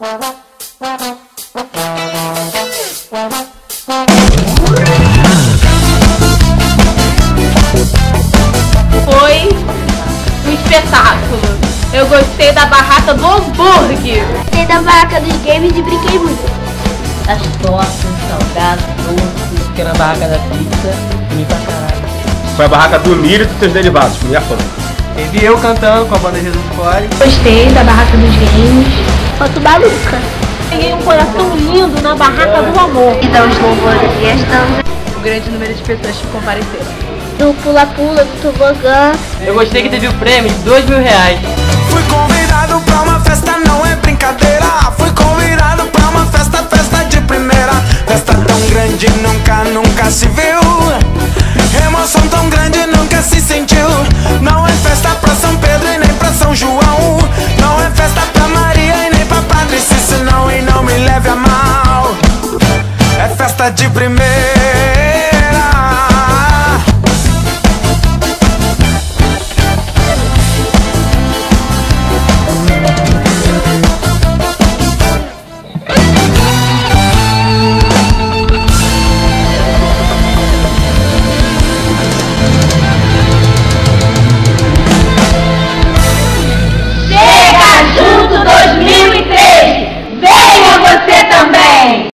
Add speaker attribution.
Speaker 1: Foi um espetáculo. Eu gostei da barraca do hambúrguer.
Speaker 2: Gostei da barraca dos games e brinquei muito.
Speaker 3: As tortas, salgados, doces.
Speaker 4: Fiquei na barraca da pizza, comi pra caralho.
Speaker 5: Foi a barraca do milho e dos seus derivados, comi a foda.
Speaker 4: Teve eu cantando com a banda Jesus Core.
Speaker 1: Gostei da barraca dos games.
Speaker 2: Foto maluca.
Speaker 1: Peguei um coração lindo na barraca do amor.
Speaker 2: Então os louvores e as danças.
Speaker 1: O grande número de pessoas que compareceram.
Speaker 2: Do pula-pula, do tobogã.
Speaker 4: Eu gostei que teve o prêmio de R$2.000.
Speaker 6: Fui convidado pra uma festa, não é brincadeira. Fui convidado pra uma festa, festa de primeira. Festa tão grande, nunca se viu. Emoção tão grande, nunca se sentiu. Não é festa pra São Pedro e nem pra São João. Não é festa pra Maria e nem pra Padre Cícero, não. E não me leve a mal, é festa de primeira.